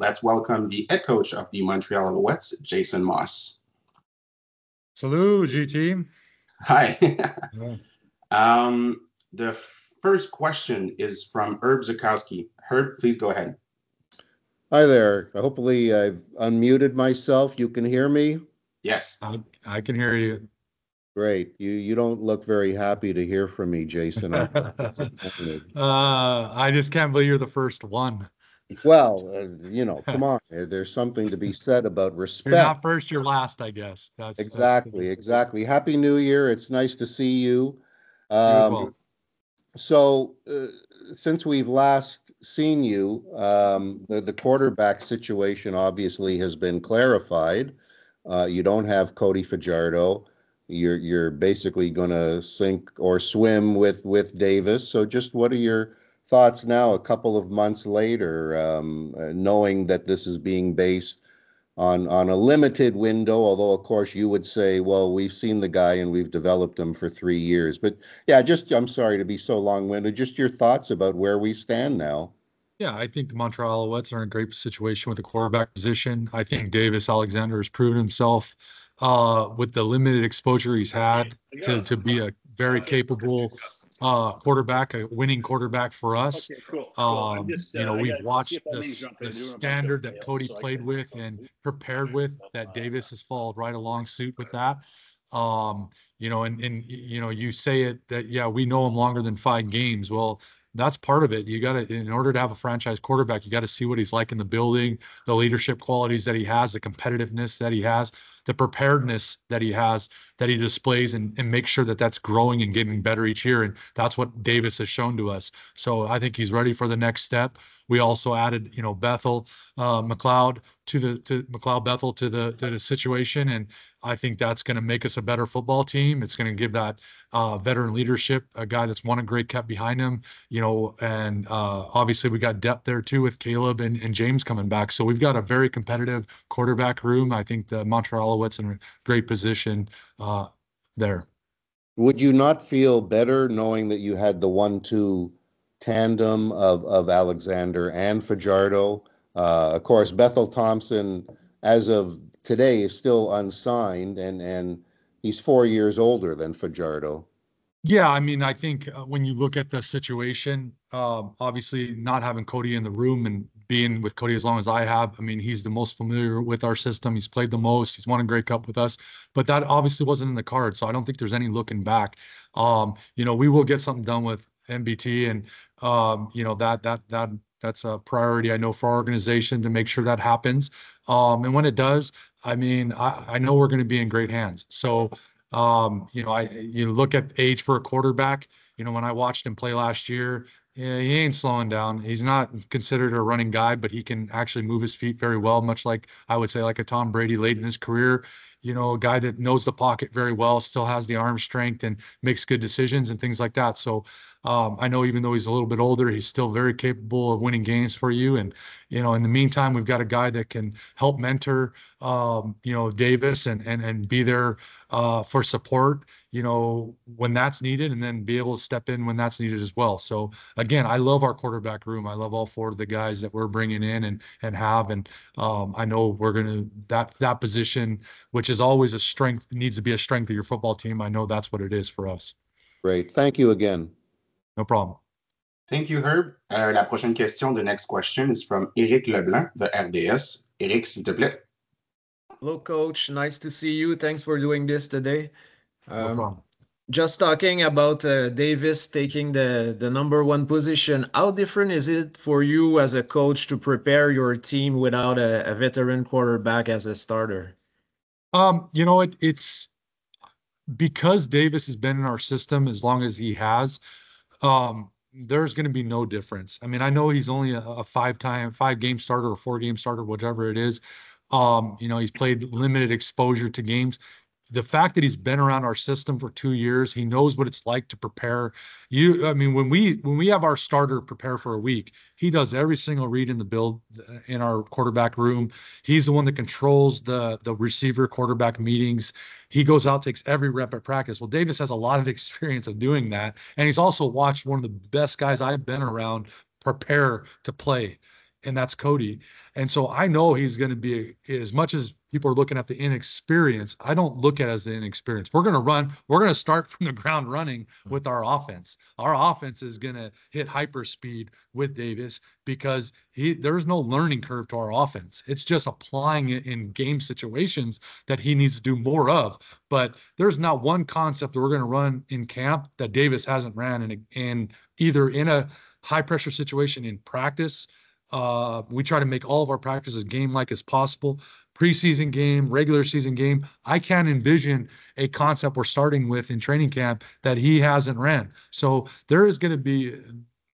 let's welcome the head coach of the Montreal Alouettes, Jason Maas. Salut, GT. Hi. The first question is from Herb Zukowski. Herb, please go ahead. Hi there. Hopefully I've unmuted myself. You can hear me? Yes. I can hear you. Great. You don't look very happy to hear from me, Jason. I just can't believe you're the first one. Well, come on. There's something to be said about respect. You're not first, you're last, I guess. Exactly. Happy New Year. It's nice to see you. You as well. So since we've last seen you, the quarterback situation obviously has been clarified. You don't have Cody Fajardo. You're basically going to sink or swim with Davis. So just what are your thoughts now, a couple of months later, knowing that this is being based on a limited window, although of course you would say, well, we've seen the guy and we've developed him for 3 years. But yeah, I'm sorry to be so long-winded. Just your thoughts about where we stand now. Yeah, I think the Montreal Alouettes are in a great situation with the quarterback position. I think Davis Alexander has proven himself with the limited exposure he's had to be a very capable quarterback, a winning quarterback for us. Okay, cool. We've watched the standard that Cody played with and prepared with, that Davis has followed right along suit with that. You say it that, yeah, we know him longer than 5 games. Well, that's part of it. You got to, in order to have a franchise quarterback, you got to see what he's like in the building, the leadership qualities that he has, the competitiveness that he has, the preparedness that he has, that he displays, and make sure that that's growing and getting better each year. And that's what Davis has shown to us. So I think he's ready for the next step. We also added, Bethel, McLeod to the situation. And I think that's going to make us a better football team. It's going to give that veteran leadership, a guy that's won a Grey Cup behind him, and obviously we got depth there too with Caleb and James coming back. So we've got a very competitive quarterback room. I think the Montreal Alouettes in a great position there. Would you not feel better knowing that you had the 1-2 tandem of Alexander and Fajardo? Of course, Bethel Thompson, as of today, is still unsigned, and he's 4 years older than Fajardo. Yeah, I mean, I think when you look at the situation, obviously not having Cody in the room and being with Cody as long as I have, I mean, he's the most familiar with our system. He's played the most. He's won a Grey Cup with us, but that obviously wasn't in the card. So I don't think there's any looking back. We will get something done with MBT, and that's a priority, I know, for our organization to make sure that happens. And when it does, I mean, I know we're going to be in great hands. So, you look at age for a quarterback. When I watched him play last year, yeah, he ain't slowing down. He's not considered a running guy, but he can actually move his feet very well, much like I would say like a Tom Brady late in his career. A guy that knows the pocket very well, still has the arm strength and makes good decisions and things like that. So I know even though he's a little bit older, he's still very capable of winning games for you. And, in the meantime, we've got a guy that can help mentor, Davis and be there for support, when that's needed, and then be able to step in when that's needed as well. So again, I love our quarterback room. I love all 4 of the guys that we're bringing in and have. And I know we're going to, that position, which is always a strength, needs to be a strength of your football team. I know that's what it is for us. Great. Thank you again. No problem. Thank you, Herb. La prochaine question, the next question, is from Éric Leblanc, the RDS. Éric, s'il te plaît. Hello, Coach. Nice to see you. Thanks for doing this today. No problem. Just talking about Davis taking the number 1 position, how different is it for you as a coach to prepare your team without a veteran quarterback as a starter? It's because Davis has been in our system as long as he has. There's going to be no difference. I mean, I know he's only a 5-game starter or 4-game starter, whatever it is. He's played limited exposure to games. The fact that he's been around our system for 2 years, he knows what it's like to prepare. When we have our starter prepare for a week, he does every single read in the build in our quarterback room. He's the one that controls the receiver quarterback meetings. He goes out, takes every rep at practice. Well, Davis has a lot of experience of doing that. And he's also watched one of the best guys I've been around prepare to play. and that's Cody. And so I know he's going to be, as much as people are looking at the inexperience, I don't look at it as the inexperience. We're going to start from the ground running with our offense. Our offense is going to hit hyper speed with Davis because there's no learning curve to our offense. It's just applying it in game situations that he needs to do more of. But there's not one concept that we're going to run in camp that Davis hasn't ran in either in a high pressure situation in practice. We try to make all of our practices game-like as possible. Preseason game, regular season game. I can't envision a concept we're starting with in training camp that he hasn't ran. So there is going to be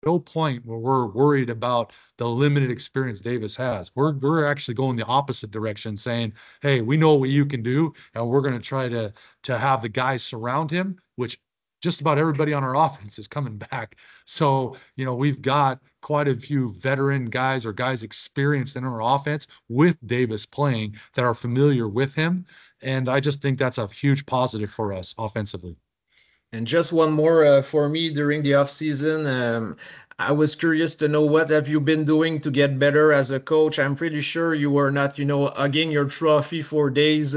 no point where we're worried about the limited experience Davis has. We're actually going the opposite direction, saying, hey, we know what you can do, and we're going to try to have the guys surround him, which just about everybody on our offense is coming back. So, we've got quite a few veteran guys or guys experienced in our offense with Davis playing that are familiar with him. And I just think that's a huge positive for us offensively. And just one more for me during the off season. I was curious to know, what have you been doing to get better as a coach? I'm pretty sure you were not, hugging your trophy for days.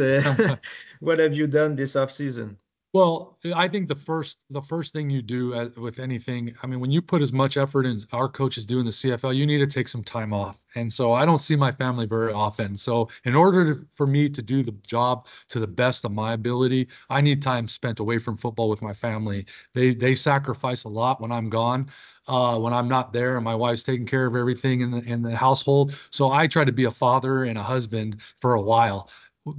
What have you done this off season? Well, I think the first thing you do with anything, I mean, when you put as much effort as our coaches do in the CFL, you need to take some time off. And so I don't see my family very often. So in order for me to do the job to the best of my ability, I need time spent away from football with my family. They sacrifice a lot when I'm gone, when I'm not there, and my wife's taking care of everything in the household. So I try to be a father and a husband for a while,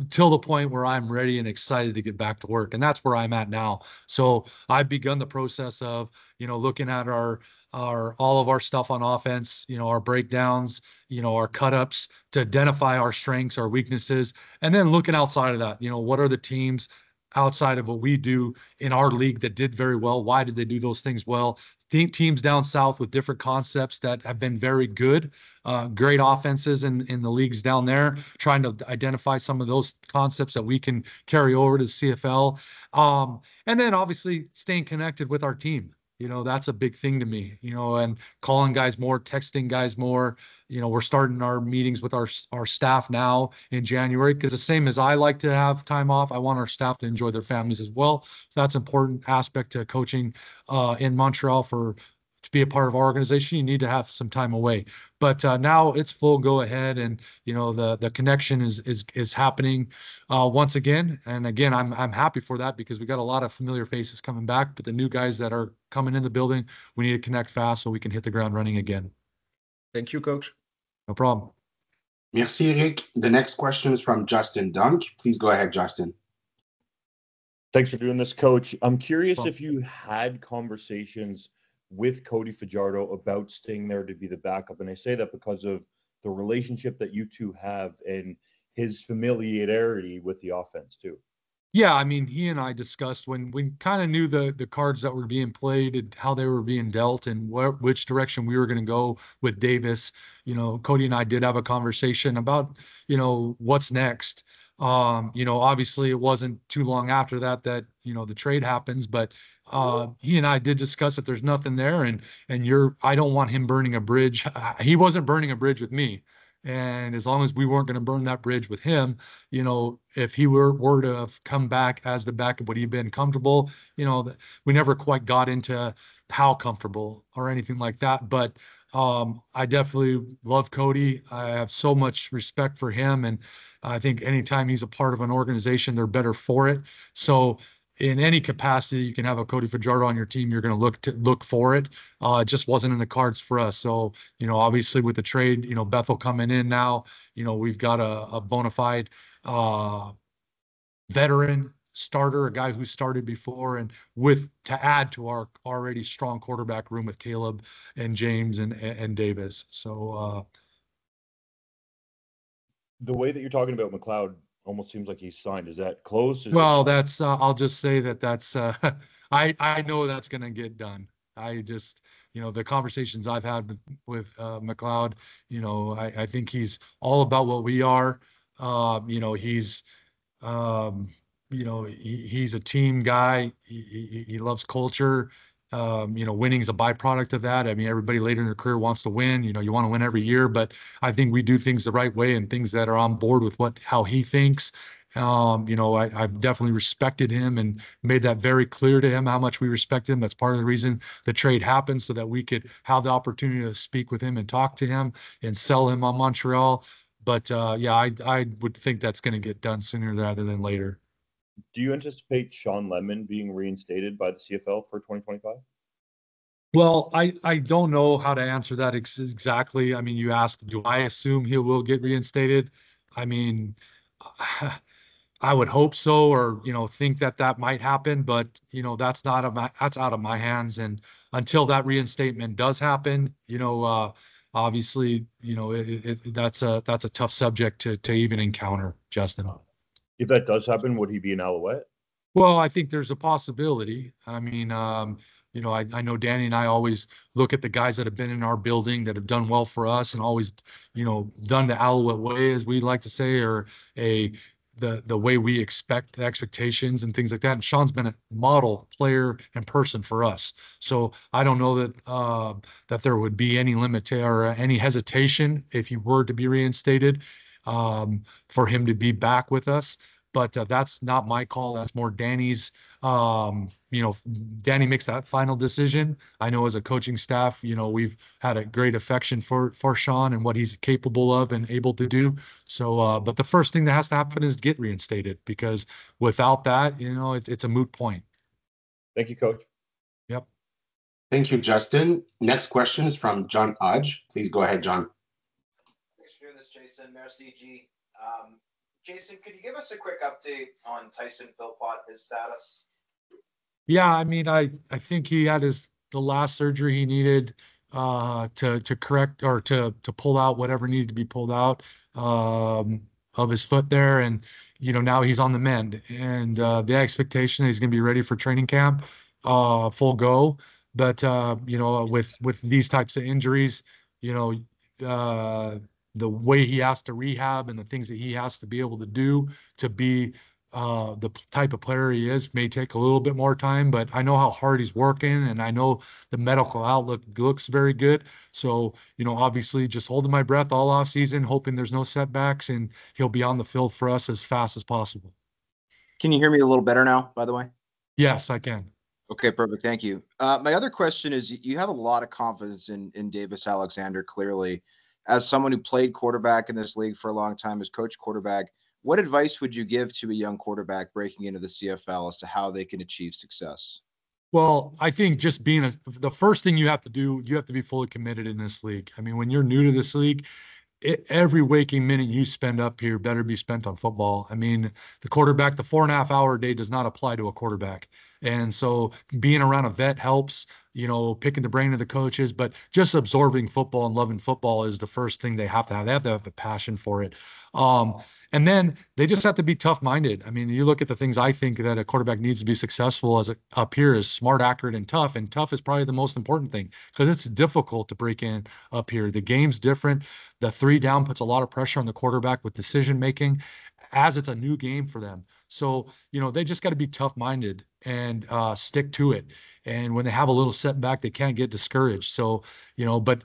till the point where I'm ready and excited to get back to work. And that's where I'm at now. So I've begun the process of, looking at our all of our stuff on offense, our breakdowns, our cut-ups, to identify our strengths, our weaknesses, and then looking outside of that, what are the teams outside of what we do in our league that did very well? Why did they do those things well? Teams down south with different concepts that have been very good, great offenses in the leagues down there, trying to identify some of those concepts that we can carry over to CFL. And then obviously staying connected with our team. That's a big thing to me, and calling guys more, texting guys more. We're starting our meetings with our staff now in January, because the same as I like to have time off, I want our staff to enjoy their families as well. So that's an important aspect to coaching in Montreal. To be a part of our organization, you need to have some time away. But now it's full go ahead, and the connection is happening once again. And again, I'm happy for that, because we got a lot of familiar faces coming back, but the new guys that are coming in the building, we need to connect fast so we can hit the ground running again. Thank you, Coach. No problem. Merci, Eric. The next question is from Justin Dunk. Please go ahead, Justin. Thanks for doing this, Coach. I'm curious if you had conversations with Cody Fajardo about staying there to be the backup. And I say that because of the relationship that you two have and his familiarity with the offense too. Yeah, I mean, he and I discussed when we kind of knew the cards that were being played and how they were being dealt and which direction we were going to go with Davis. Cody and I did have a conversation about, what's next. Obviously it wasn't too long after that, the trade happens, but he and I did discuss if there's nothing there, and I don't want him burning a bridge. He wasn't burning a bridge with me. And as long as we weren't going to burn that bridge with him, if he were to have come back as the backup, would he have been comfortable? We never quite got into how comfortable or anything like that. But I definitely love Cody. I have so much respect for him. And I think anytime he's a part of an organization, they're better for it. So in any capacity, you can have a Cody Fajardo on your team, you're going to look for it. It just wasn't in the cards for us. So, obviously with the trade, Bethel coming in now, we've got a bona fide veteran starter, a guy who started before, and to add to our already strong quarterback room with Caleb and James and Davis. So the way that you're talking about McLeod almost seems like he's signed. Is that close? That's I'll just say that's I know that's going to get done. I just, the conversations I've had with McLeod, I think he's all about what we are. He's he's a team guy. He loves culture. Winning is a byproduct of that. I mean, everybody later in their career wants to win. You want to win every year, but I think we do things the right way and things that are on board with how he thinks. I've definitely respected him and made that very clear to him how much we respect him. That's part of the reason the trade happened, so that we could have the opportunity to speak with him and talk to him and sell him on Montreal. But I would think that's going to get done sooner rather than later. Do you anticipate Sean Lemon being reinstated by the CFL for 2025? Well, I don't know how to answer that exactly. I mean, you asked, do I assume he will get reinstated? I mean, I would hope so, or think that might happen, but that's out of my hands. And until that reinstatement does happen, obviously, that's a tough subject to even encounter, Justin. If that does happen, would he be an Alouette? Well, I think there's a possibility. I mean, I know Danny and I always look at the guys that have been in our building that have done well for us and always, done the Alouette way, as we like to say, or the way we expect the expectations and things like that. And Sean's been a model player and person for us. So I don't know that there would be any limit or any hesitation if he were to be reinstated, for him to be back with us. But that's not my call. That's more Danny's. Danny makes that final decision. I know as a coaching staff, we've had a great affection for Sean and what he's capable of and able to do. So, but the first thing that has to happen is get reinstated, because without that, it's a moot point. Thank you, Coach. Yep. Thank you, Justin. Next question is from John Hodge. Please go ahead, John. Thanks for doing this, Jason. Merci, G. Jason, could you give us a quick update on Tyson Philpott, his status? Yeah, I mean, I think he had the last surgery he needed to correct or to pull out whatever needed to be pulled out of his foot there, and now he's on the mend, and the expectation is he's going to be ready for training camp, full go. But with these types of injuries, the way he has to rehab and the things that he has to be able to do to be the type of player he is may take a little bit more time, but I know how hard he's working, and I know the medical outlook looks very good. So, obviously just holding my breath all off season, hoping there's no setbacks, and he'll be on the field for us as fast as possible. Can you hear me a little better now, by the way? Yes, I can. Okay, perfect. Thank you. My other question is, you have a lot of confidence in Davis Alexander, clearly. As someone who played quarterback in this league for a long time, as coach quarterback, what advice would you give to a young quarterback breaking into the CFL as to how they can achieve success? Well, I think just the first thing you have to do, you have to be fully committed in this league. I mean, when you're new to this league, every waking minute you spend up here better be spent on football. I mean, the 4.5 hour day does not apply to a quarterback. And so being around a vet helps, picking the brain of the coaches, but just absorbing football and loving football is the first thing they have to have. They have to have a passion for it. And then they just have to be tough-minded. I mean, you look at the things I think that a quarterback needs to be successful up here is smart, accurate, and tough. And tough is probably the most important thing, because it's difficult to break in up here. The game's different. The 3 down puts a lot of pressure on the quarterback with decision-making, as it's a new game for them. So, they just got to be tough-minded and stick to it. And when they have a little setback, they can't get discouraged. So, but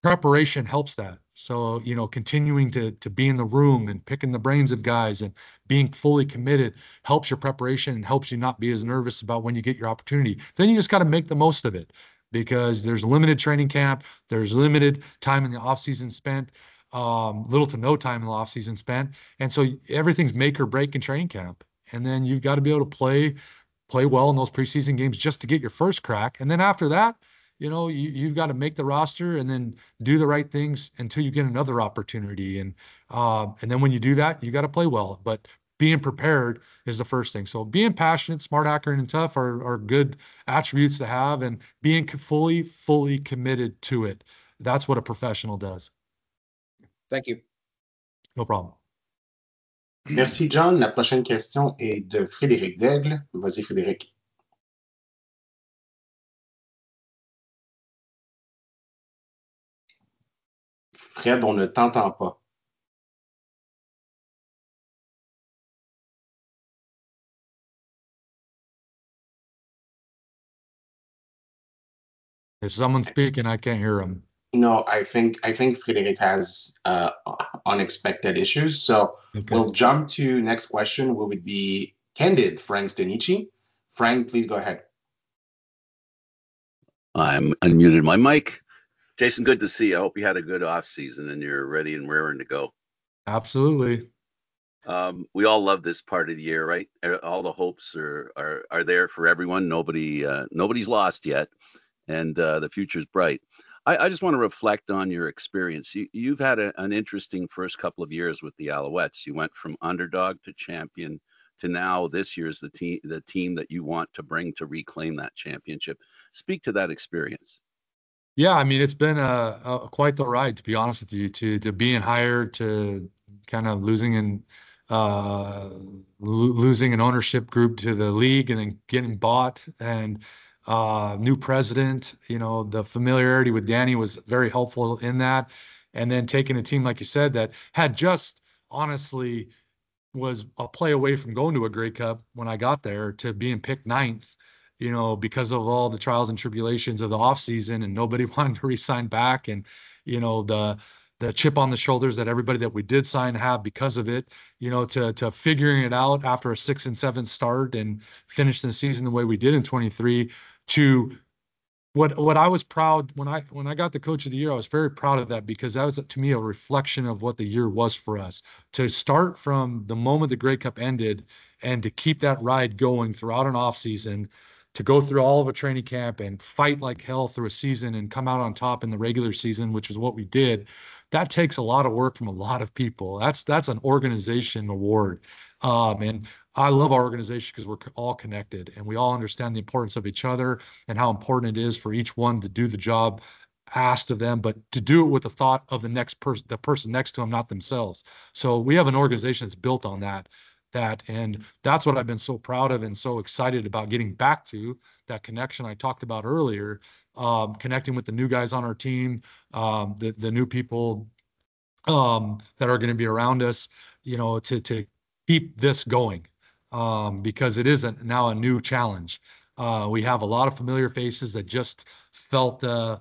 preparation helps that. So, continuing to be in the room and picking the brains of guys and being fully committed helps your preparation and helps you not be as nervous about when you get your opportunity. Then you just got to make the most of it, because there's limited training camp. There's limited time in the off season spent, little to no time in the off season spent. And so everything's make or break in training camp. And then you've got to be able to play well in those preseason games just to get your first crack. And then after that, you've got to make the roster and then do the right things until you get another opportunity. And then when you do that, you got to play well. But being prepared is the first thing. So being passionate, smart, accurate, and tough are good attributes to have, and being fully committed to it. That's what a professional does. Thank you. No problem. Merci, John. La prochaine question est de Frédéric Daigle. Vas-y, Frédéric. Fred, on ne t'entend pas. If someone's speaking, I can't hear them. No, I think Frederic has unexpected issues. So Okay. we'll jump to next question, who would be Candid Frank Stanici. Frank, please go ahead. I'm unmuted my mic. Jason, good to see you. I hope you had a good off season and you're ready and raring to go. Absolutely. We all love this part of the year, right? All the hopes are there for everyone. Nobody's lost yet, and the future's bright. I just want to reflect on your experience. You've had an interesting first couple of years with the Alouettes. You went from underdog to champion to now this year's the team that you want to bring to reclaim that championship. Speak to that experience. Yeah, I mean, it's been quite the ride, to be honest with you, to being hired, to kind of losing an ownership group to the league, and then getting bought, and new president. The familiarity with Danny was very helpful in that, and then taking a team, like you said, that had just honestly was a play away from going to a Grey Cup when I got there, to being picked ninth, because of all the trials and tribulations of the offseason, and nobody wanted to re-sign back, and the chip on the shoulders that everybody that we did sign have because of it, to figuring it out after a 6-7 start and finish the season the way we did in 23, to what I was proud when I got the coach of the year. I was very proud of that, because that was, to me, a reflection of what the year was for us. To start from the moment the Grey Cup ended, and to keep that ride going throughout an off season, to go through all of a training camp and fight like hell through a season and come out on top in the regular season, which is what we did. That takes a lot of work from a lot of people. That's an organization award. And I love our organization because we're all connected and we all understand the importance of each other and how important it is for each one to do the job asked of them, but to do it with the thought of the next person, the person next to them, not themselves. So we have an organization that's built on that, and that's what I've been so proud of and so excited about getting back to, that connection I talked about earlier, connecting with the new guys on our team, the new people that are going to be around us, to keep this going, because it isn't now a new challenge. We have a lot of familiar faces that just felt the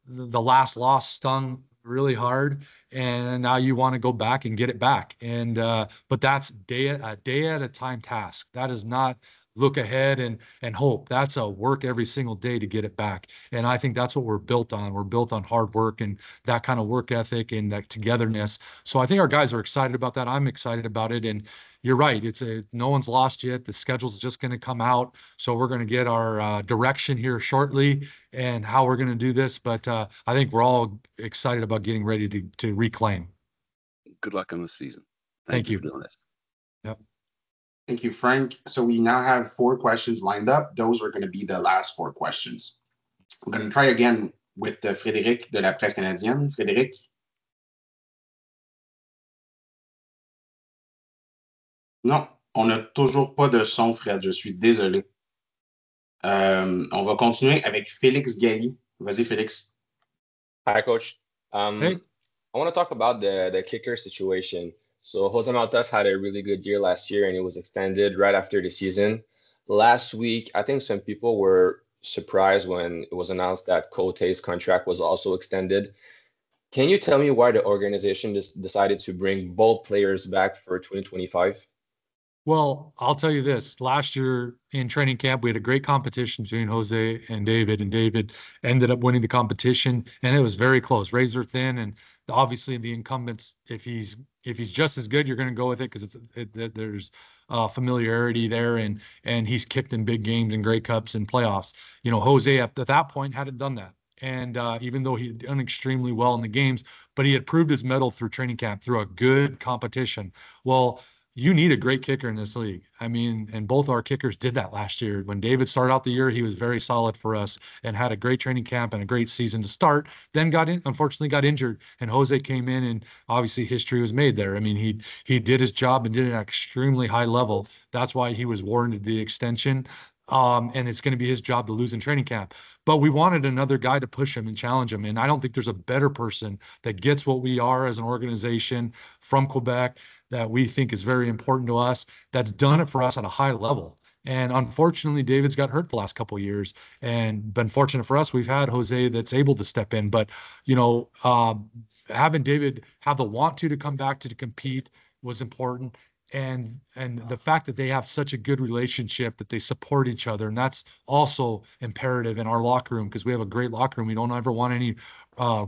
last loss stung really hard, and now you want to go back and get it back. And but that's a day at a time task. That is not look ahead and hope. That's a work every single day to get it back. And I think that's what we're built on. We're built on hard work and that kind of work ethic and that togetherness. So I think our guys are excited about that. I'm excited about it. And you're right. No one's lost yet. The schedule's just going to come out. So we're going to get our direction here shortly and how we're going to do this. But I think we're all excited about getting ready to reclaim. Good luck on the season. Thank you for doing this. Yep. Thank you, Frank. So we now have 4 questions lined up. Those are going to be the last 4 questions. We're going to try again with Frédéric de la Presse Canadienne. Frédéric? Non, on n'a toujours pas de son, Fred. Je suis désolé. On va continuer avec Félix Galli. Vas-y, Félix. Hi, Coach. Hey. I want to talk about the kicker situation. So Jose Maltas had a really good year last year, and it was extended right after the season. Last week, I think some people were surprised when it was announced that Cote's contract was also extended. Can you tell me why the organization decided to bring both players back for 2025? Well, I'll tell you this. Last year in training camp, we had a great competition between Jose and David ended up winning the competition, and it was very close, razor thin. And obviously the incumbents, if he's just as good, you're going to go with it because there's familiarity there, and he's kicked in big games and Grey Cups and playoffs. Jose at that point hadn't done that. And even though he had done extremely well in the games, but he had proved his mettle through training camp, through a good competition. Well, you need a great kicker in this league. I mean, and both our kickers did that last year. When David started out the year, he was very solid for us and had a great training camp and a great season to start, then unfortunately got injured, and Jose came in, and obviously history was made there. I mean, he did his job and did it at an extremely high level. That's why he was warranted the extension. And it's going to be his job to lose in training camp. But we wanted another guy to push him and challenge him. And I don't think there's a better person that gets what we are as an organization from Quebec, that we think is very important to us, that's done it for us at a high level. And unfortunately, David's got hurt the last couple of years, and been fortunate for us, we've had Jose that's able to step in. But, having David have the want to come back to compete was important. And the fact that they have such a good relationship, that they support each other, and that's also imperative in our locker room, because we have a great locker room. We don't ever want any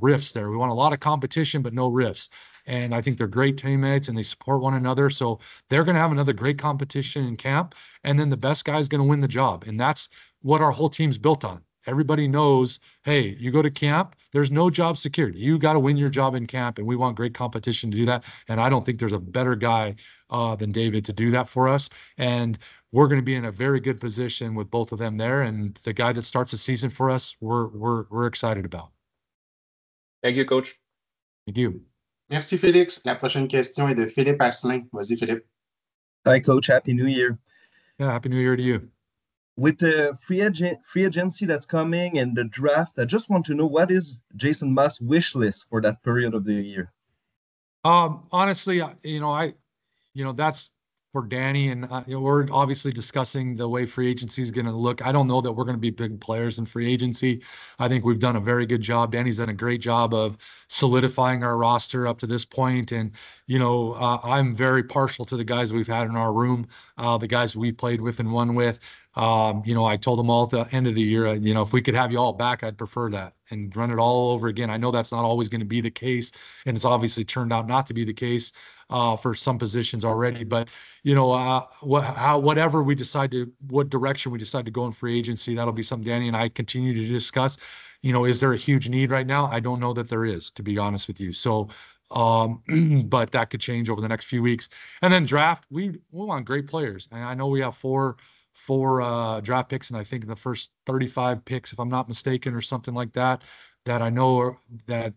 rifts there. We want a lot of competition, but no rifts. And I think they're great teammates and they support one another. So they're going to have another great competition in camp. And then the best guy is going to win the job. And that's what our whole team's built on. Everybody knows, hey, you go to camp, there's no job security. You got to win your job in camp, and we want great competition to do that. And I don't think there's a better guy than David to do that for us. And we're going to be in a very good position with both of them there. And the guy that starts the season for us, we're excited about. Thank you, Coach. Thank you. Merci, Félix. La prochaine question est de Philippe Asselin. Vas-y, Philippe. Hi, Coach. Happy New Year. Yeah, Happy New Year to you. With the free agency that's coming and the draft, I just want to know, what is Jason Maas' wish list for that period of the year? Honestly, that's for Danny, and we're obviously discussing the way free agency is going to look. I don't know that we're going to be big players in free agency. I think we've done a very good job. Danny's done a great job of solidifying our roster up to this point. And, I'm very partial to the guys we've had in our room, the guys we've played with and won with. I told them all at the end of the year, if we could have you all back, I'd prefer that and run it all over again. I know that's not always going to be the case, and it's obviously turned out not to be the case for some positions already. But whatever we decide to, what direction we decide to go in free agency, that'll be something Danny and I continue to discuss. Is there a huge need right now? I don't know that there is, to be honest with you. So, but that could change over the next few weeks. And then draft, we want great players, and I know we have four draft picks, and I think in the first 35 picks, if I'm not mistaken, or something like that, that I know that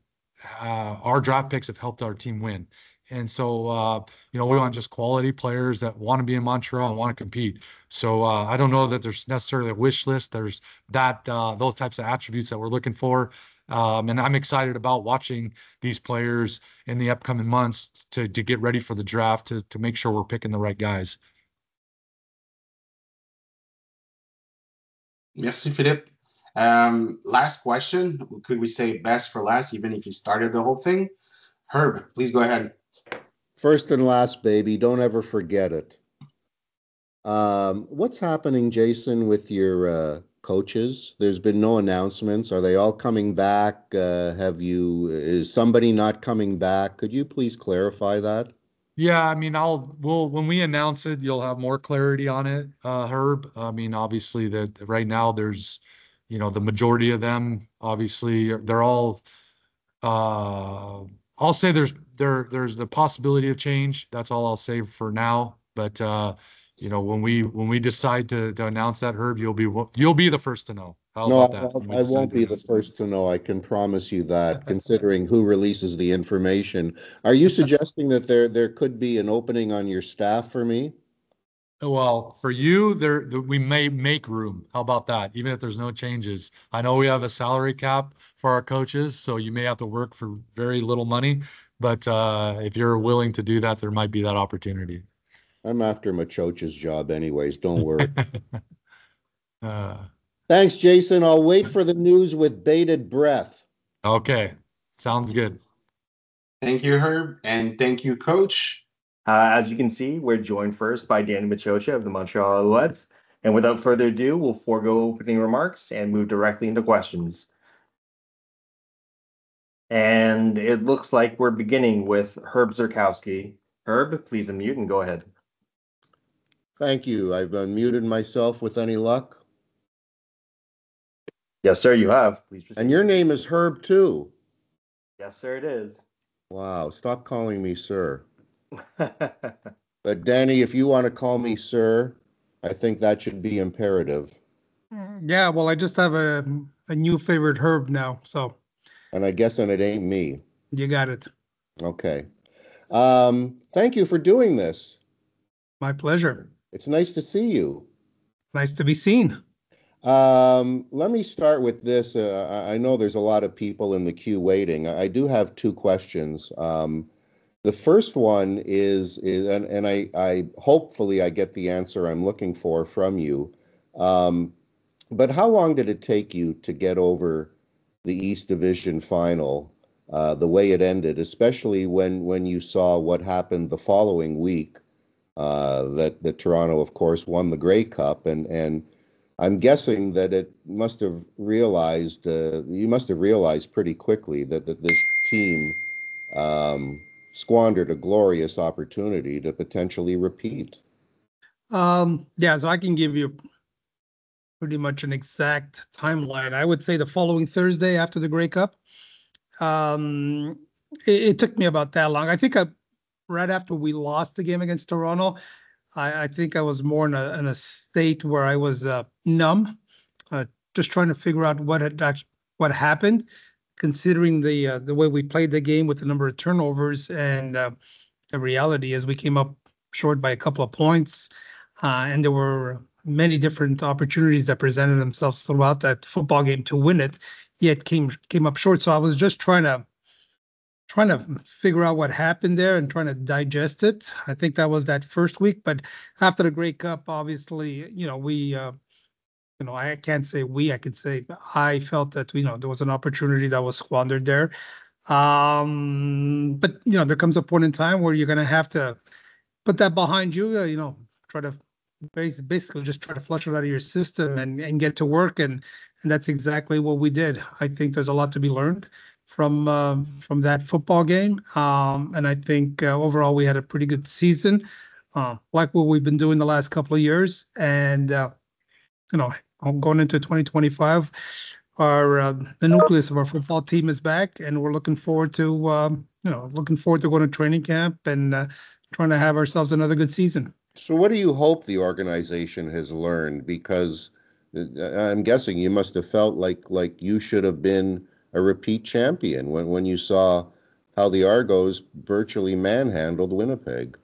our draft picks have helped our team win. And so, we want just quality players that want to be in Montreal and want to compete. So I don't know that there's necessarily a wish list. There's those types of attributes that we're looking for. And I'm excited about watching these players in the upcoming months to get ready for the draft, to make sure we're picking the right guys. Merci, Philippe. Last question. Could we say best for last, even if you started the whole thing? Herb, please go ahead. First and last, baby. Don't ever forget it. What's happening, Jason, with your coaches? There's been no announcements. Are they all coming back? Is somebody not coming back? Could you please clarify that? Yeah, I mean, when we announce it, you'll have more clarity on it, Herb. I mean, obviously that right now there's, the majority of them, obviously they're all, I'll say there's the possibility of change. That's all I'll say for now. But, when we decide to announce that, Herb, you'll be the first to know. How about that? I won't be the first to know. I can promise you that, considering who releases the information. Are you suggesting that there could be an opening on your staff for me? Well, for you, we may make room. How about that? Even if there's no changes. I know we have a salary cap for our coaches, so you may have to work for very little money. But if you're willing to do that, there might be that opportunity. I'm after Maciocia's job anyways. Don't worry. Thanks, Jason. I'll wait for the news with bated breath. Okay. Sounds good. Thank you, Herb. And thank you, Coach. As you can see, we're joined first by Danny Maciocia of the Montreal Alouettes. And without further ado, we'll forego opening remarks and move directly into questions. And it looks like we're beginning with Herb Zurkowski. Herb, please unmute and go ahead. Thank you. I've unmuted myself. With any luck? Yes, sir, you have. Please proceed. And your name is Herb, too? Yes, sir, it is. Wow. Stop calling me sir. But Danny, if you want to call me sir, I think that should be imperative. Yeah, well, I just have a new favorite Herb now, so. And I guess it ain't me. You got it. Okay. Thank you for doing this. My pleasure. It's nice to see you. Nice to be seen. Let me start with this. I know there's a lot of people in the queue waiting. I do have two questions. The The first one is and I hopefully I get the answer I'm looking for from you. But how long did it take you to get over the East Division final, the way it ended, especially when you saw what happened the following week, that Toronto, of course, won the Grey Cup, and I'm guessing that it must have realized you must have realized pretty quickly that this team squandered a glorious opportunity to potentially repeat. Yeah, so I can give you pretty much an exact timeline. I would say the following Thursday after the Grey Cup. It took me about that long. I think right after we lost the game against Toronto, I think I was more in a state where I was numb, just trying to figure out what happened, considering the way we played the game with the number of turnovers, and the reality is we came up short by a couple of points, and there were many different opportunities that presented themselves throughout that football game to win it, yet came up short. So I was just trying to figure out what happened there and trying to digest it. I think that was that first week. But after the Grey Cup, obviously, we, I can't say we, I could say I felt that, there was an opportunity that was squandered there. But, there comes a point in time where you're going to have to put that behind you, try to basically just try to flush it out of your system and get to work. And that's exactly what we did. I think there's a lot to be learned from that football game. And I think overall we had a pretty good season, like what we've been doing the last couple of years. And, going into 2025, the nucleus of our football team is back, and we're looking forward to going to training camp and trying to have ourselves another good season. So what do you hope the organization has learned? Because I'm guessing you must have felt like you should have been a repeat champion when you saw how the Argos virtually manhandled Winnipeg.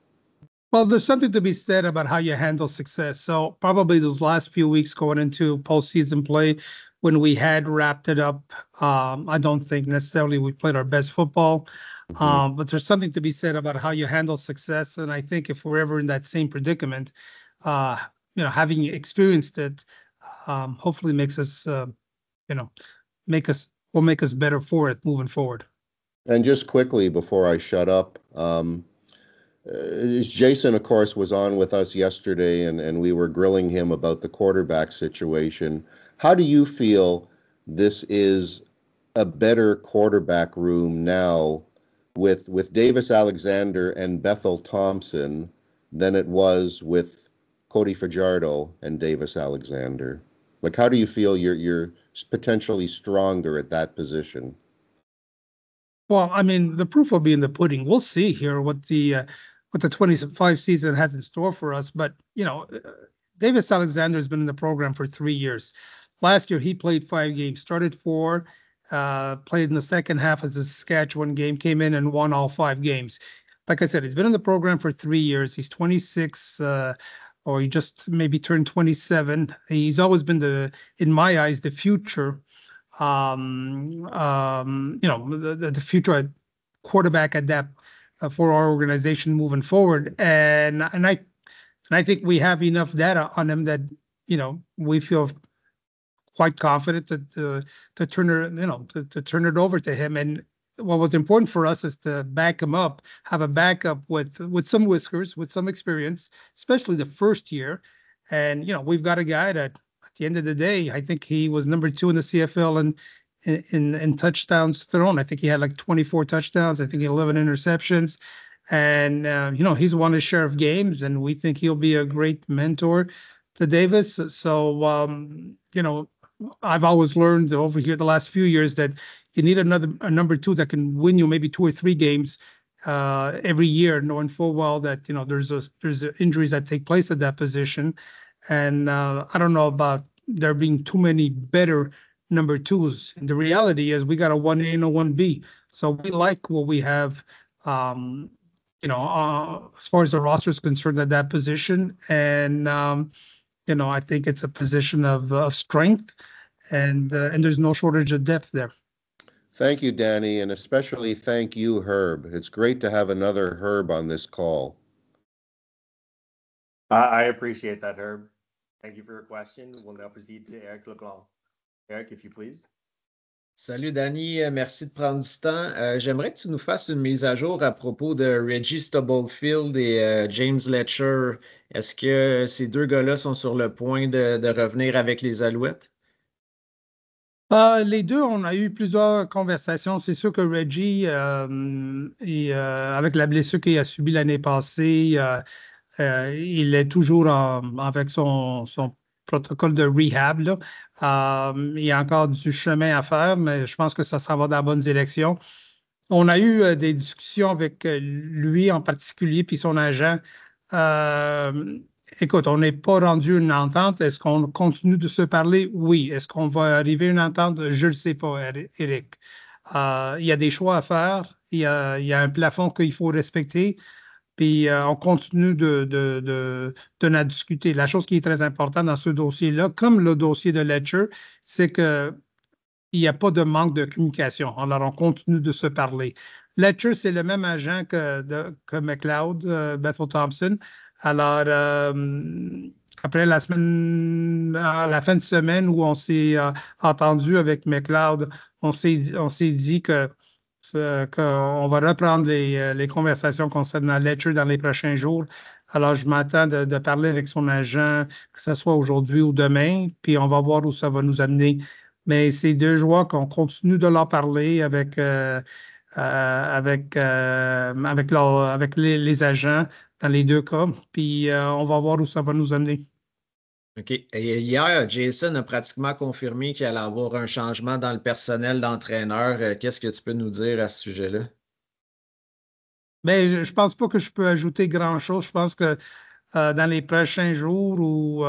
Well, there's something to be said about how you handle success. So probably those last few weeks going into postseason play, when we had wrapped it up, I don't think necessarily we played our best football. But there's something to be said about how you handle success. And I think if we're ever in that same predicament, having experienced it, hopefully makes us, will make us better for it moving forward. And just quickly before I shut up, Jason, of course, was on with us yesterday, and we were grilling him about the quarterback situation. How do you feel this is a better quarterback room now with Davis Alexander and Bethel Thompson than it was with Cody Fajardo and Davis Alexander? Like, how do you feel you're potentially stronger at that position? Well, I mean, the proof will be in the pudding. We'll see here what the 25 season has in store for us. But, Davis Alexander has been in the program for 3 years. Last year, he played 5 games, started 4, played in the second half of the Saskatchewan game, came in and won all 5 games. Like I said, he's been in the program for 3 years. He's 26, or he just maybe turned 27. He's always been in my eyes, the future, the future quarterback at that for our organization moving forward. And I think we have enough data on him that, we feel quite confident to turn it over to him. And what was important for us is to back him up, have a backup with some whiskers, with some experience, especially the first year. And, we've got a guy that at the end of the day, I think he was number 2 in the CFL in touchdowns thrown. I think he had like 24 touchdowns. I think he had 11 interceptions. And, he's won his share of games, and we think he'll be a great mentor to Davis. So, I've always learned over here the last few years that you need a number 2 that can win you maybe 2 or 3 games every year, knowing full well that, there's injuries that take place at that position. And I don't know about there being too many better number 2s. And the reality is we got a 1A and a 1B. So we like what we have, as far as the roster is concerned at that position. And, I think it's a position of strength, and there's no shortage of depth there. Thank you, Danny, and especially thank you, Herb. It's great to have another Herb on this call. I appreciate that, Herb. Thank you for your question. We'll now proceed to Eric Leblanc. Eric, if you please. Salut Danny, merci de prendre du temps. J'aimerais que tu nous fasses une mise à jour à propos de Reggie Stubblefield et James Letcher. Est-ce que ces deux gars-là sont sur le point de revenir avec les Alouettes? Les deux, on a eu plusieurs conversations. C'est sûr que Reggie, avec la blessure qu'il a subie l'année passée, il est toujours avec son protocole de rehab, là. Il y a encore du chemin à faire, mais je pense que ça s'en va dans la bonne direction. On a eu des discussions avec lui en particulier, puis son agent. Écoute, on n'est pas rendu une entente. Est-ce qu'on continue de se parler? Oui. Est-ce qu'on va arriver à une entente? Je ne le sais pas, Eric. Il y a des choix à faire. Il y a un plafond qu'il faut respecter. Puis on continue de en discuter. La chose qui est très importante dans ce dossier-là, comme le dossier de Letcher, c'est qu'il n'y a pas de manque de communication. Alors, on continue de se parler. Letcher, c'est le même agent que McLeod, Bethel Thompson. Alors, après à la fin de semaine où on s'est entendu avec McLeod, on s'est dit qu'on va reprendre les conversations concernant Letcher dans les prochains jours. Alors, je m'attends de parler avec son agent, que ce soit aujourd'hui ou demain, puis on va voir où ça va nous amener. Mais c'est deux joueurs qu'on continue de leur parler avec les agents dans les deux cas, puis on va voir où ça va nous amener. OK. Et hier, Jason a pratiquement confirmé qu'il allait avoir un changement dans le personnel d'entraîneur. Qu'est-ce que tu peux nous dire à ce sujet-là? Bien, je ne pense pas que je peux ajouter grand-chose. Je pense que dans les prochains jours ou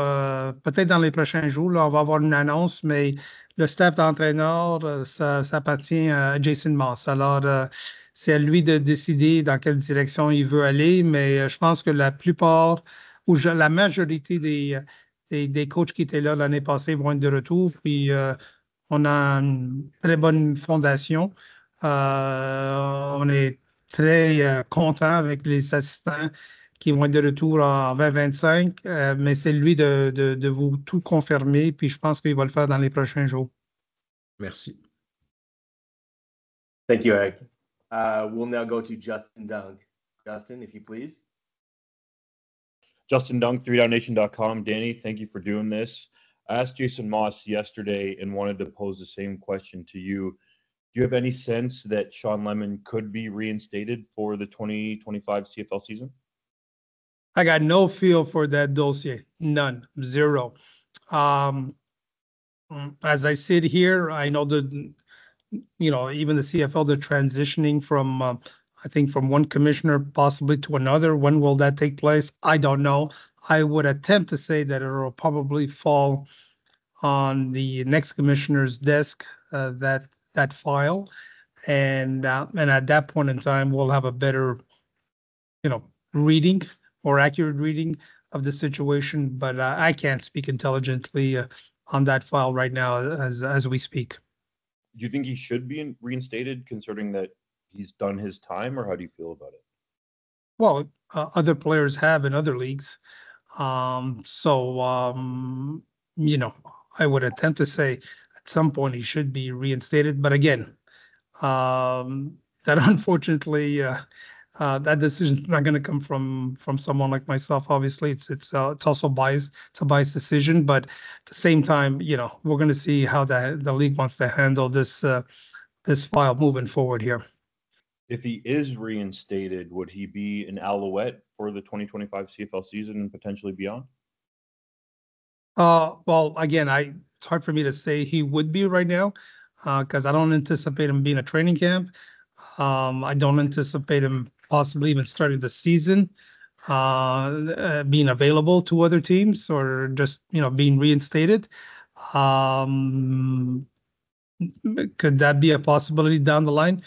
peut-être dans les prochains jours, là, on va avoir une annonce, mais le staff d'entraîneur, ça appartient à Jason Maas. Alors, c'est à lui de décider dans quelle direction il veut aller, mais je pense que la plupart ou la majorité des coachs qui étaient là l'année passée vont être de retour. Puis, on a une très bonne fondation. On est très content avec les assistants qui vont être de retour en 2025, mais c'est lui de vous tout confirmer, puis je pense qu'il va le faire dans les prochains jours. Merci. Thank you, Eric. We'll now go to Justin Dunk. Justin, if you please. Justin Dunk, 3downnation.com. Danny, thank you for doing this. I asked Jason Maas yesterday and wanted to pose the same question to you. Do you have any sense that Sean Lemon could be reinstated for the 2025 CFL season? I got no feel for that dossier. None. Zero. As I sit here, I know that, even the CFL, they're transitioning from, I think, from one commissioner possibly to another. When will that take place? I don't know. I would attempt to say that it will probably fall on the next commissioner's desk, that file. And at that point in time, we'll have a better, reading or accurate reading of the situation, but I can't speak intelligently on that file right now as we speak. Do you think he should be reinstated, considering that he's done his time, or how do you feel about it? Well, other players have in other leagues. I would attempt to say at some point he should be reinstated, but again, that unfortunately, that decision is not going to come from someone like myself. Obviously, it's also biased. It's a biased decision, but at the same time, we're going to see how the league wants to handle this file moving forward here. If he is reinstated, would he be an Alouette for the 2025 CFL season and potentially beyond? Well, again, it's hard for me to say he would be right now because I don't anticipate him being a training camp. I don't anticipate him possibly even starting the season, being available to other teams or just, being reinstated. Could that be a possibility down the line?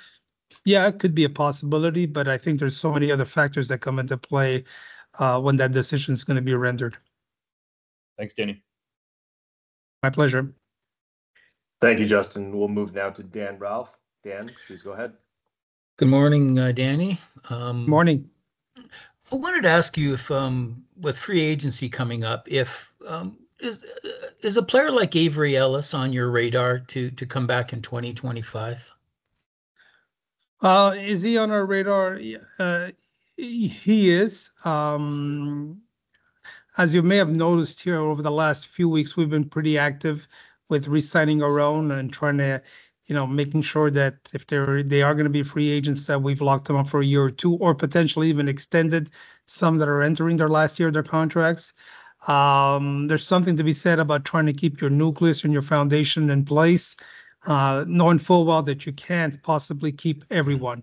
Yeah, it could be a possibility, but I think there's so many other factors that come into play when that decision is going to be rendered. Thanks, Danny. My pleasure. Thank you, Justin. We'll move now to Dan Ralph. Dan, please go ahead. Good morning, Danny. Morning. I wanted to ask you if, with free agency coming up, if is a player like Avery Ellis on your radar to come back in 2025? Is he on our radar? He is. As you may have noticed here over the last few weeks, we've been pretty active with re-signing our own and trying to, making sure that if they are going to be free agents, that we've locked them up for a year or two, or potentially even extended some that are entering their last year of their contracts. There's something to be said about trying to keep your nucleus and your foundation in place, knowing full well that you can't possibly keep everyone.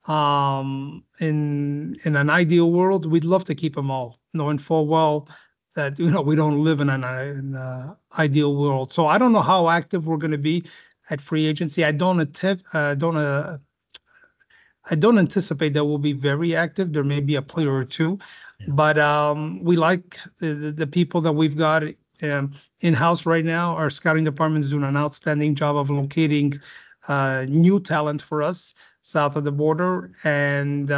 In an ideal world, we'd love to keep them all, knowing full well that we don't live in an ideal world. So I don't know how active we're going to be at free agency. I don't anticipate that we'll be very active. There may be a player or two, but we like the people that we've got in-house right now. Our scouting department is doing an outstanding job of locating new talent for us south of the border. And,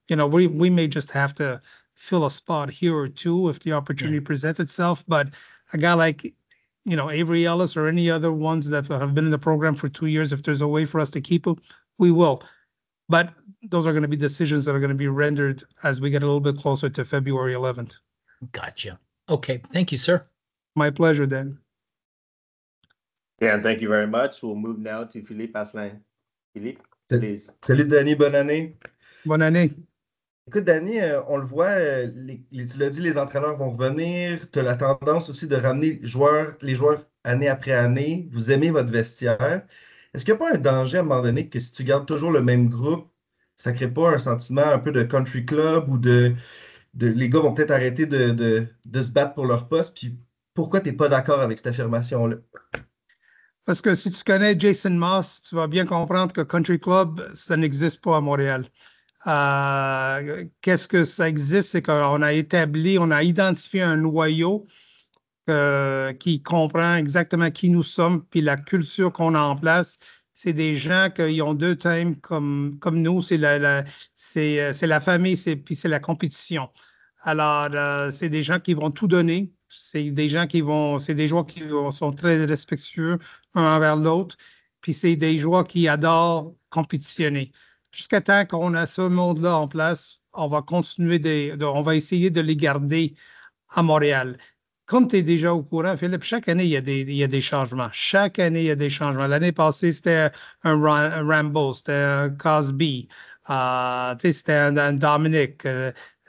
we may just have to fill a spot here or two if the opportunity presents itself. But a guy like, Avery Ellis or any other ones that have been in the program for 2 years, if there's a way for us to keep them, we will. But those are going to be decisions that are going to be rendered as we get a little bit closer to February 11th. Gotcha. Okay. Thank you, sir. My pleasure, Dan. Dan, thank you very much. We'll move now to Philippe Asselin. Philippe, please. Salut, Danny. Bonne année. Bonne année. Écoute, Danny, on le voit, tu l'as dit, les entraîneurs vont revenir. Tu as la tendance aussi de ramener les joueurs année après année. Vous aimez votre vestiaire. Est-ce qu'il n'y a pas un danger à un moment donné que si tu gardes toujours le même groupe, ça ne crée pas un sentiment un peu de country club ou les gars vont peut-être arrêter de se battre pour leur poste? Puis pourquoi tu n'es pas d'accord avec cette affirmation-là? Parce que si tu connais Jason Maas, tu vas bien comprendre que country club, ça n'existe pas à Montréal. Qu'est-ce que ça existe? C'est qu'on a identifié un noyau qui comprend exactement qui nous sommes, puis la culture qu'on a en place. C'est des gens qui ont deux thèmes comme nous, c'est la famille, puis c'est la compétition. Alors, c'est des gens qui vont tout donner. C'est des joueurs qui sont très respectueux un envers l'autre, puis c'est des joueurs qui adorent compétitionner. Jusqu'à temps qu'on a ce monde-là en place, on va continuer on va essayer de les garder à Montréal. Comme tu es déjà au courant, Philippe, chaque année, il y a des changements. Chaque année, il y a des changements. L'année passée, c'était un Rambo, c'était un Cosby, c'était un Dominic,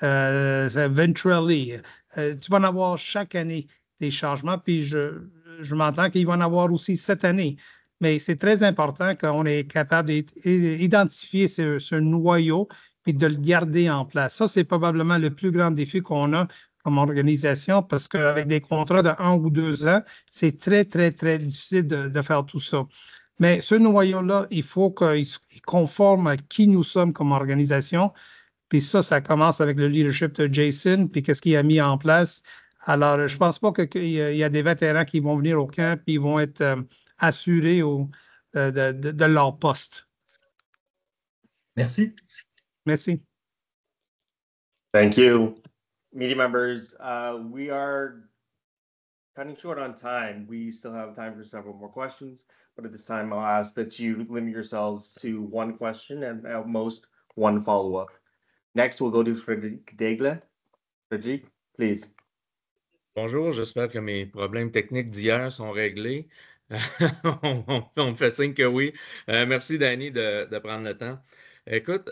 Ventrelli. Tu vas en avoir chaque année des changements, puis je m'entends qu'il va en avoir aussi cette année. Mais c'est très important qu'on est capable d'identifier ce noyau et de le garder en place. Ça, c'est probablement le plus grand défi qu'on a comme organisation parce qu'avec des contrats de 1 ou 2 ans, c'est très, très, très difficile de faire tout ça. Mais ce noyau-là, il faut qu'il conforme à qui nous sommes comme organisation. Puis ça commence avec le leadership de Jason, puis qu'est-ce qu'il a mis en place. Alors, je ne pense pas qu'il y a des vétérans qui vont venir au camp et ils vont être assurés de leur poste. Merci. Merci. Thank you. Media members, we are cutting short on time. We still have time for several more questions, but at this time, I'll ask that you limit yourselves to one question and at most one follow-up. Next, we'll go to Frédéric Daigle. Frédéric, please. Bonjour, j'espère que mes problèmes techniques d'hier sont réglés. On me fait signe que oui. Merci, Danny, de prendre le temps. Écoute,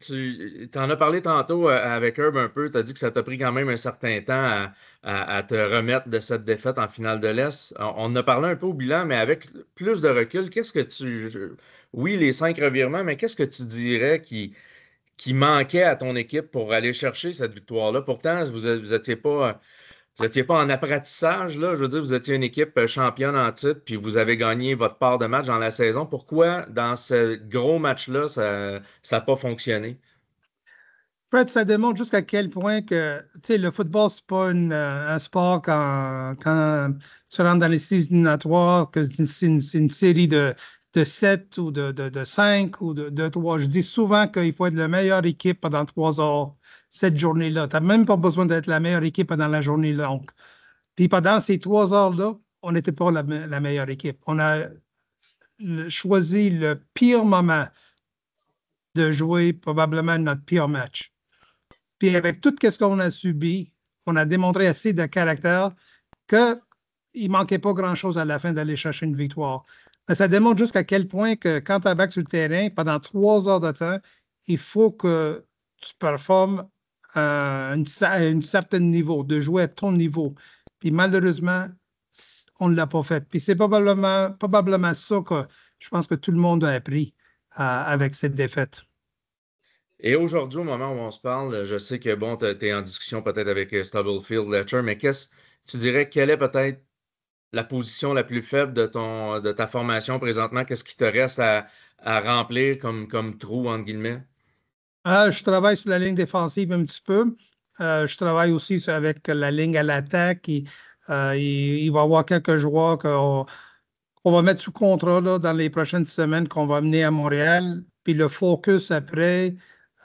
tu en as parlé tantôt avec Herb un peu. Tu as dit que ça t'a pris quand même un certain temps à te remettre de cette défaite en finale de l'Est. On en a parlé un peu au bilan, mais avec plus de recul, qu'est-ce que oui, les 5 revirements, mais qu'est-ce que tu dirais qui manquait à ton équipe pour aller chercher cette victoire-là? Pourtant, vous n'étiez pas en apprentissage, là. Je veux dire, vous étiez une équipe championne en titre, puis vous avez gagné votre part de match dans la saison. Pourquoi, dans ce gros match-là, ça n'a pas fonctionné? Fred, ça démontre jusqu'à quel point que, le football, c'est pas un sport quand tu rentres dans les séries éliminatoires, que c'est une série de de 7 ou de 5 ou de 3. Je dis souvent qu'il faut être la meilleure équipe pendant 3 heures cette journée-là. Tu n'as même pas besoin d'être la meilleure équipe pendant la journée longue. Puis pendant ces 3 heures-là, on n'était pas la meilleure équipe. On a choisi le pire moment de jouer probablement notre pire match. Puis avec tout ce qu'on a subi, on a démontré assez de caractère qu'il ne manquait pas grand-chose à la fin d'aller chercher une victoire. Mais ça démontre jusqu'à quel point que quand tu embarques sur le terrain, pendant 3 heures de temps, il faut que tu performes à un certain niveau, de jouer à ton niveau. Puis malheureusement, on ne l'a pas fait. Puis c'est probablement ça que je pense que tout le monde a appris avec cette défaite. Et aujourd'hui, au moment où on se parle, je sais que bon, tu es en discussion peut-être avec Stubblefield, Letcher, mais tu dirais, quelle est peut-être la position la plus faible de ta formation présentement? Qu'est-ce qui te reste à remplir comme trou, entre guillemets? Je travaille sur la ligne défensive un petit peu. Je travaille aussi avec la ligne à l'attaque. Il va y avoir quelques joueurs qu'on va mettre sous contrat là, dans les prochaines semaines qu'on va amener à Montréal. Puis le focus après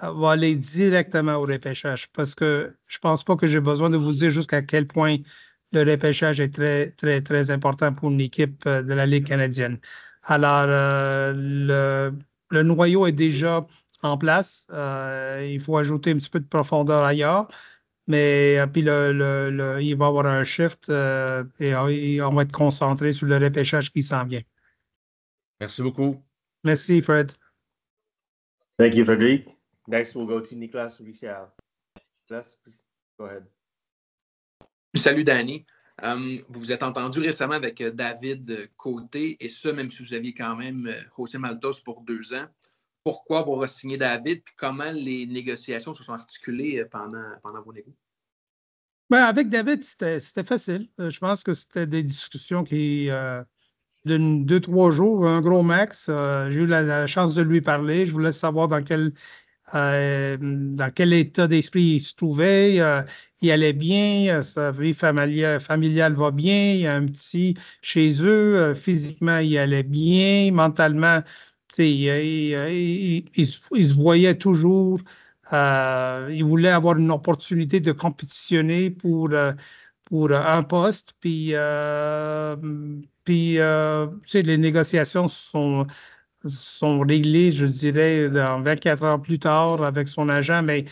va aller directement au repêchage parce que je ne pense pas que j'ai besoin de vous dire jusqu'à quel point le repêchage est très, très, très important pour une équipe de la Ligue canadienne. Alors, le noyau est déjà en place. Il faut ajouter un petit peu de profondeur ailleurs. Mais puis il va y avoir un shift et on va être concentré sur le repêchage qui s'en vient. Merci beaucoup. Merci, Fred. Thank you, Frederic. Next, we'll go to Nicolas Richard. Nicolas, please go ahead. Salut, Danny. Vous vous êtes entendu récemment avec David Côté, et ça, même si vous aviez quand même José Maltos pour 2 ans. Pourquoi avoir re-signé David, puis comment les négociations se sont articulées pendant vos négociations? Ben, avec David, c'était facile. Je pense que c'était des discussions qui, de 2-3 jours, un gros max. J'ai eu la chance de lui parler. Je voulais savoir dans quel état d'esprit il se trouvait. Il allait bien, sa vie familiale va bien, il y a un petit chez eux, physiquement, il allait bien, mentalement, il se voyait toujours. Il voulait avoir une opportunité de compétitionner pour un poste, puis les négociations sont réglées, je dirais, dans 24 heures plus tard avec son agent. Mais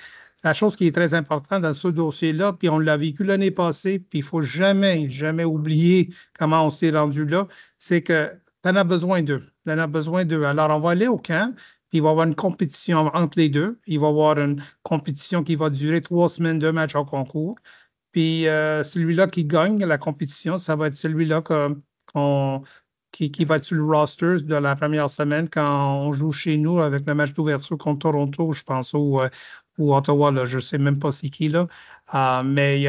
la chose qui est très importante dans ce dossier-là, puis on l'a vécu l'année passée, puis il ne faut jamais, jamais oublier comment on s'est rendu là, c'est que tu en as besoin d'eux. Tu en as besoin d'eux. Alors, on va aller au camp, puis il va y avoir une compétition entre les deux. Il va y avoir une compétition qui va durer 3 semaines, 2 matchs en concours. Puis celui-là qui gagne la compétition, ça va être celui-là qui va être sur le roster de la première semaine quand on joue chez nous avec le match d'ouverture contre Toronto, je pense, ou Ottawa, là, je ne sais même pas c'est qui, là. Mais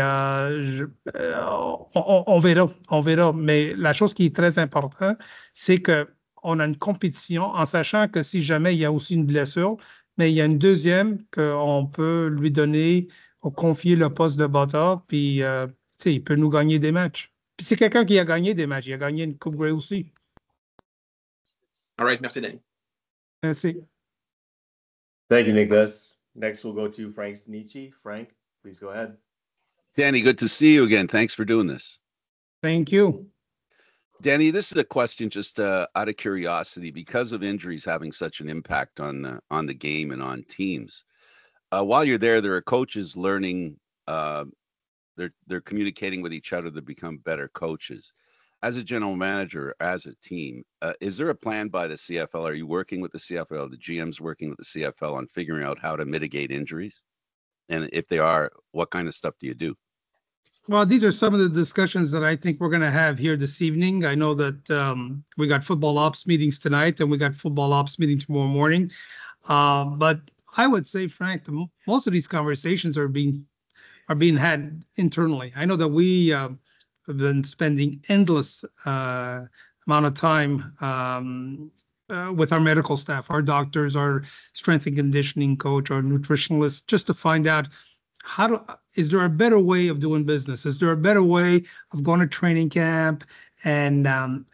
on verra. Mais la chose qui est très importante, c'est qu'on a une compétition en sachant que si jamais il y a aussi une blessure, mais il y a une deuxième qu'on peut lui donner, confier le poste de batteur, puis il peut nous gagner des matchs. Puis c'est quelqu'un qui a gagné des matchs. Il a gagné une Coupe Grey aussi. All right. Merci, Danny. Merci. Thank you, Nicholas. Next, we'll go to Frank Snici. Frank, please go ahead. Danny, good to see you again. Thanks for doing this. Thank you. Danny, this is a question just out of curiosity, because of injuries having such an impact on the game and on teams. While you're there are coaches learning. They're communicating with each other to become better coaches. As a general manager, as a team, is there a plan by the CFL? Are you working with the CFL? The GM's working with the CFL on figuring out how to mitigate injuries? And if they are, what kind of stuff do you do? Well, these are some of the discussions that I think we're going to have here this evening. I know that we got football ops meetings tonight, and we got football ops meeting tomorrow morning. But I would say, Frank, most of these conversations are being had internally. I know that we have been spending endless amount of time with our medical staff, our doctors, our strength and conditioning coach, our nutritionalists, just to find out is there a better way of doing business? Is there a better way of going to training camp and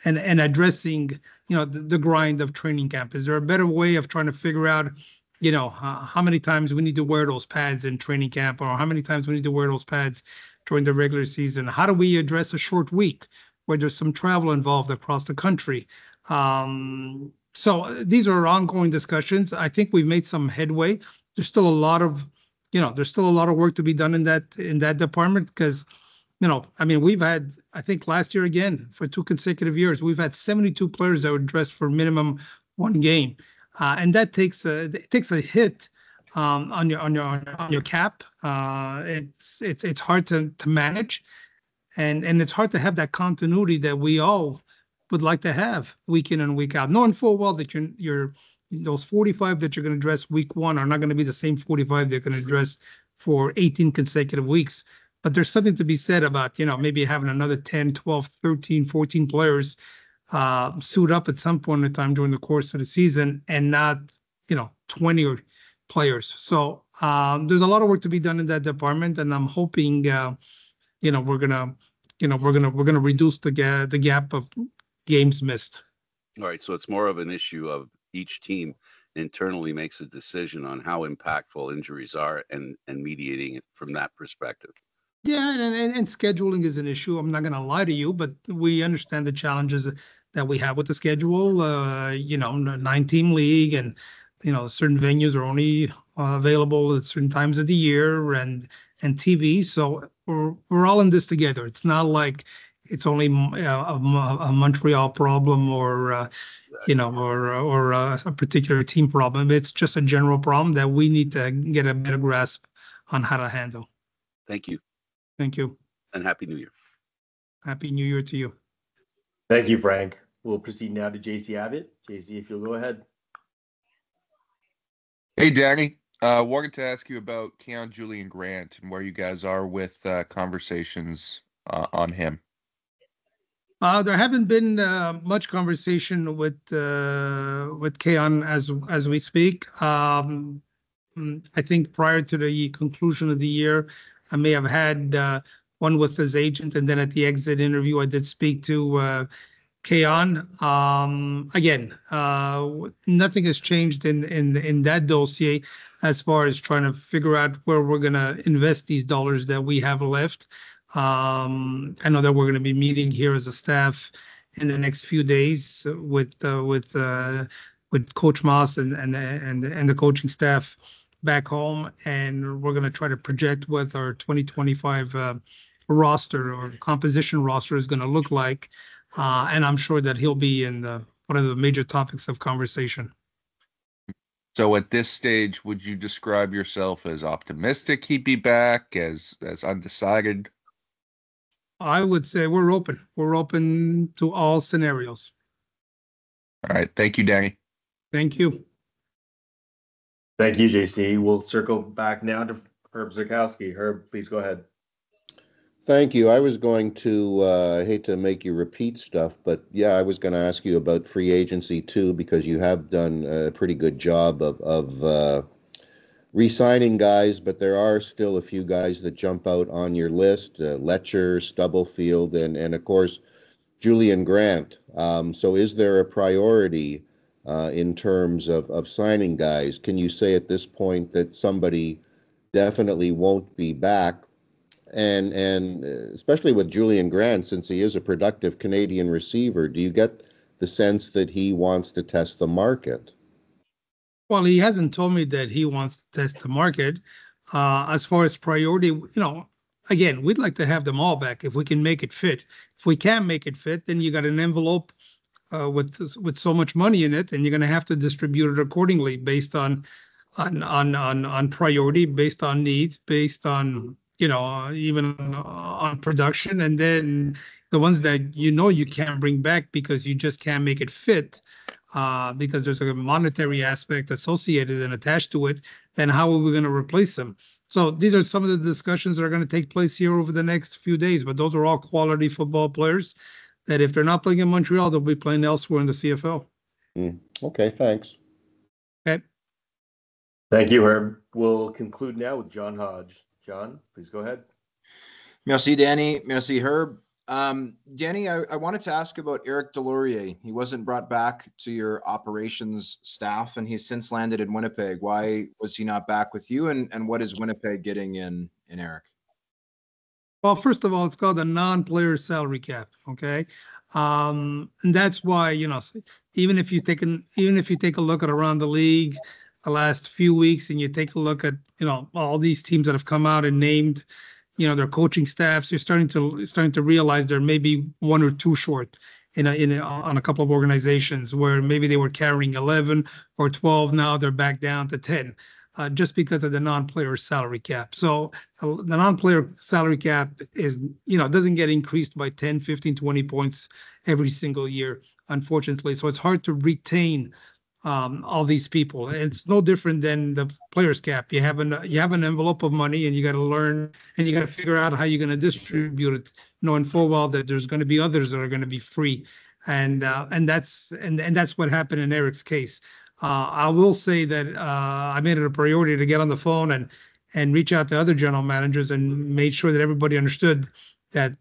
addressing, the grind of training camp? Is there a better way of trying to figure out, how many times we need to wear those pads in training camp, or how many times we need to wear those pads during the regular season? How do we address a short week where there's some travel involved across the country? So these are ongoing discussions. I think we've made some headway. There's still a lot of, work to be done in that department, because, we've had, I think last year again, for 2 consecutive years, we've had 72 players that were dressed for minimum 1 game. And that takes a hit on your cap. It's hard to manage, and it's hard to have that continuity that we all would like to have week in and week out, knowing full well that you're those 45 that you're going to dress week 1 are not going to be the same 45 they're going to dress for 18 consecutive weeks. But there's something to be said about, maybe having another 10, 12, 13, 14 players suit up at some point in time during the course of the season, and not, 20 players. So there's a lot of work to be done in that department, and I'm hoping, we're gonna reduce the gap of games missed. All right, so it's more of an issue of each team internally makes a decision on how impactful injuries are, and mediating it from that perspective. Yeah, and scheduling is an issue. I'm not going to lie to you, but we understand the challenges that we have with the schedule. 9-team league, and certain venues are only available at certain times of the year, and TV. So we're all in this together. It's not like it's only a Montreal problem, or a particular team problem. It's just a general problem that we need to get a better grasp on how to handle. Thank you. Thank you. And Happy New Year. Happy New Year to you. Thank you, Frank. We'll proceed now to JC Abbott. JC, if you'll go ahead. Hey, Danny. Wanted to ask you about Keon Julian Grant and where you guys are with conversations on him. There haven't been much conversation with Keon as we speak. I think prior to the conclusion of the year, I may have had one with his agent, and then at the exit interview, I did speak to Keon. Again, nothing has changed in that dossier as far as trying to figure out where we're going to invest these dollars that we have left. I know that we're going to be meeting here as a staff in the next few days with Coach Maas and the coaching staff back home, and we're going to try to project what our 2025 roster or composition roster is going to look like, and I'm sure that he'll be in one of the major topics of conversation. So at this stage, would you describe yourself as optimistic he'd be back, as undecided? I would say we're open. We're open to all scenarios. All right. Thank you, Danny. Thank you. Thank you, JC. We'll circle back now to Herb Zurkowski. Herb, please go ahead. Thank you. I was going to, I hate to make you repeat stuff, but yeah, I was going to ask you about free agency too, because you have done a pretty good job of re-signing guys, but there are still a few guys that jump out on your list, Letcher, Stubblefield, and of course, Julian Grant. So is there a priority in terms of signing guys? Can you say at this point that somebody definitely won't be back? And especially with Julian Grant, since he is a productive Canadian receiver, do you get the sense that he wants to test the market? Well, he hasn't told me that he wants to test the market. As far as priority, again, we'd like to have them all back if we can make it fit. If we can't make it fit, then you got an envelope with so much money in it, and you're going to have to distribute it accordingly based on priority, based on needs, based on even on production, and then the ones that you can't bring back because you just can't make it fit, because there's a monetary aspect associated and attached to it. Then how are we going to replace them? So these are some of the discussions that are going to take place here over the next few days. But those are all quality football players that if they're not playing in Montreal, they'll be playing elsewhere in the CFL. Okay, thanks. Okay. Thank you, Herb. We'll conclude now with John Hodge. John, please go ahead. Merci, Danny. Merci, Herb. Danny, I wanted to ask about Eric Delorier. He wasn't brought back to your operations staff, and he's since landed in Winnipeg. Why was he not back with you? And what is Winnipeg getting in Eric? Well, first of all, it's called a non-player salary cap. Okay. And that's why, even if you take a look at around the league the last few weeks, and you take a look at, all these teams that have come out and named, their coaching staffs, you're starting to realize there may be one or two short on a couple of organizations where maybe they were carrying 11 or 12. Now they're back down to 10. Just because of the non-player salary cap. So the non-player salary cap is, doesn't get increased by 10, 15, 20 points every single year, unfortunately. So it's hard to retain all these people. It's no different than the players cap. You have an envelope of money, and you got to learn, and you got to figure out how you're going to distribute it, knowing full well that there's going to be others that are going to be free. And that's what happened in Eric's case. I will say that I made it a priority to get on the phone and reach out to other general managers and made sure that everybody understood that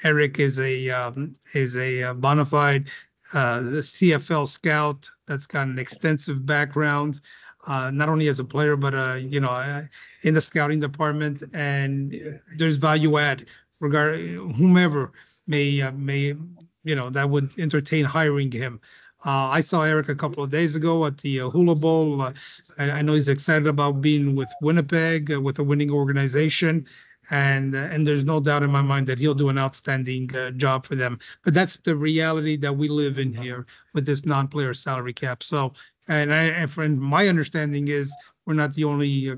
Eric is a bona fide CFL scout that's got an extensive background, not only as a player but in the scouting department, and there's value add regarding whomever may that would entertain hiring him. I saw Eric a couple of days ago at the Hula Bowl. I know he's excited about being with Winnipeg, with a winning organization, and there's no doubt in my mind that he'll do an outstanding job for them. But that's the reality that we live in here with this non-player salary cap. So, and from my understanding is we're not the only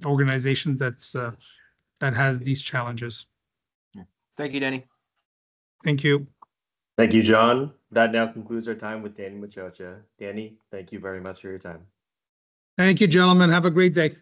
organization that has these challenges. Thank you, Danny. Thank you. Thank you, John. That now concludes our time with Danny Maciocia. Danny, thank you very much for your time. Thank you, gentlemen. Have a great day.